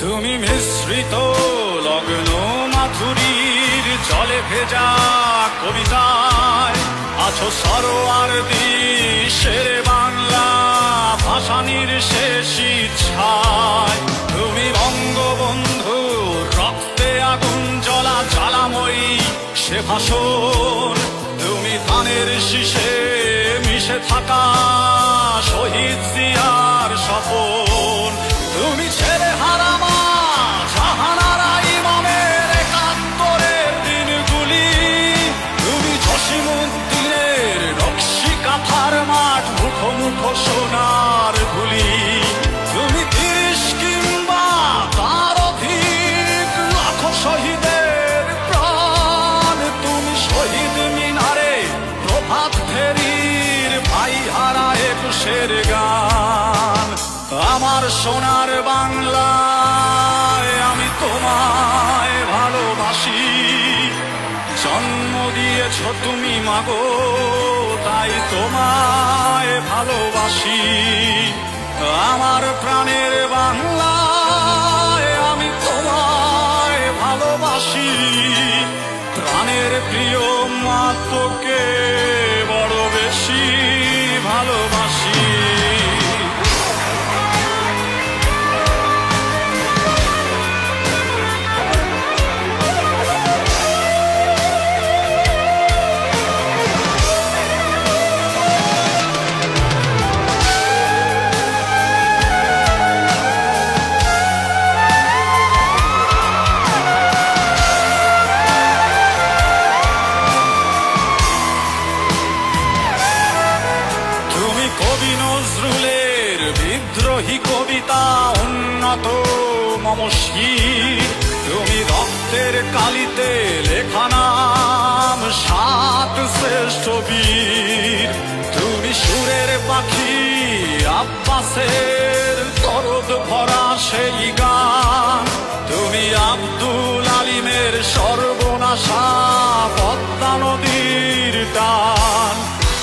তুমি মিশ্রিত লগ্ন মাধুরীর জলে ভেজা কবিতায় আছো সরোয়ার্দী শেরে বাংলা ভাসানির শেষ ইচ্ছায়। তুমি বঙ্গবন্ধু রক্তে আগুন জ্বলা জ্বালাময়ী সে ভাষণ। তুমি ধানের শীষে মিশে থাকা শহীদ জিয়ার স্বপন। তুমি ছেলে হারামা জাহানারা ইমামের একাত্তরের দিনগুলি। তুমি জসিমউদ্দিনের নকশি কাঁথার মাঠ মুখো মুখো সোনার গুলি। তুমি ৩০ কিংবা তার অধিক লাখো শহীদের প্রাণ। তুমি শহীদ মিনারে প্রভাত ফেরির ভাই হারা ২১-এর গান। আমার সোনার বাংলায় আমি তোমায় ভালোবাসি। জন্ম দিয়েছ তুমি মাগো তাই তোমায় ভালোবাসি। আমার প্রাণের বাংলায় আমি তোমায় ভালোবাসি। প্রাণের প্রিয় মা তোকে বড় বেশি ভালোবাসি। কবি নজরুলের বিদ্রোহী কবিতা উন্নত মমশির। তুমি রক্তের কালিতে লেখা নাম ৭ শ্রেষ্ঠ বীর। তুমি সুরের পাখি আব্বাসের দরদ ভরা সেই গান। তুমি আব্দুল আলিমের সর্বনাশা পদ্মা নদীর টান।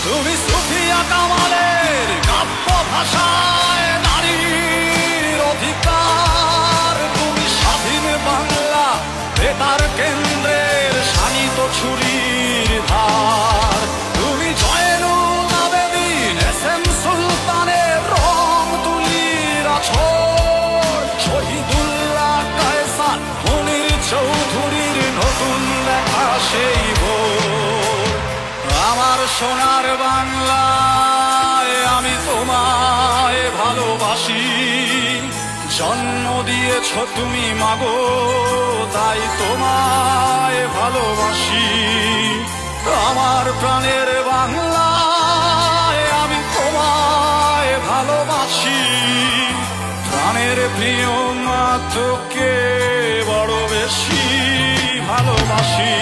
তুমি সুফিয়া কামালের কাব্য ভাষায় নারীর অধিকার। তুমি স্বাধীন বাংলা বেতার কেন্দ্রের শানিত ছুরির ধার। তুমি জয়নুল আবেদিন এস.এম. সুলতানের রং তুলির আছর। শহীদুল্লাহ কায়সার মুনির চৌধুরীর নতুন লেখা সেই ভোর। আমার সোনার বাংলায় আমি তোমায় ভালোবাসি। জন্ম দিয়েছ তুমি মাগো তাই তোমায় ভালোবাসি। আমার প্রাণের বাংলায় আমি তোমায় ভালোবাসি। প্রাণের প্রিয় মা তোকে বড় বেশি ভালোবাসি।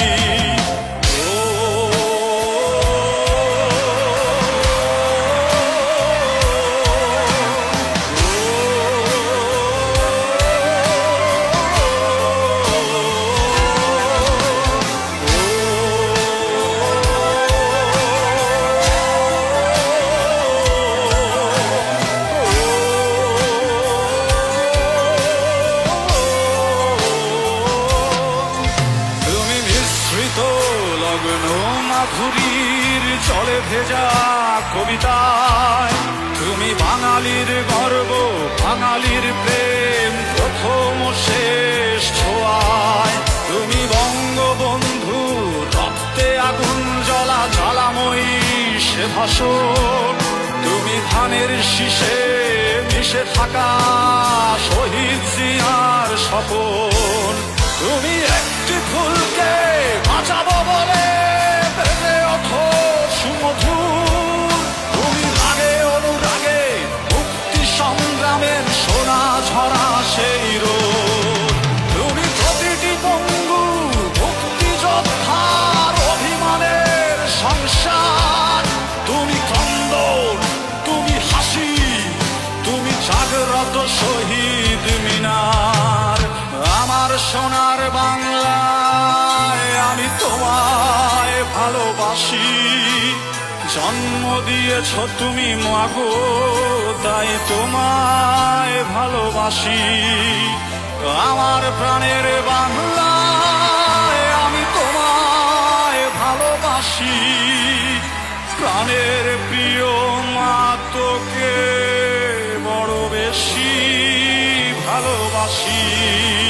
লগ্ন মাধুরীর জলে ভেজা কবিতায় তুমি বাঙালির গর্ব বাঙালির প্রেম প্রথম শেষ ছোঁয়ায়। তুমি বঙ্গবন্ধু রক্তে আগুন জ্বলা জ্বালাময়ী সে ভাষণ। তুমি ধানের শীষে মিশে থাকা শহীদ জিয়ার স্বপন। তুমি একটি ফুলকে বাঁচাবো বলে বেড়ে ওঠো সুমধুর। তুমি রাগে অনুরাগে মুক্তি সংগ্রামের সোনা ঝরা সেই রোদ। তুমি প্রতিটি পঙ্গু মুক্তিযোদ্ধার অভিমানের সংসার। তুমি ক্রন্দন তুমি হাসি তুমি জাগ্রত শহীদ মিনার। আমার সোনার বাংলায় আমি তোমায় ভালোবাসি। জন্ম দিয়েছ তুমি মাগো তাই তোমায় ভালোবাসি। আমার প্রাণের বাংলা, আমি তোমায় ভালোবাসি। প্রাণের প্রিয় মা, তোকে বড় বেশি ভালোবাসি।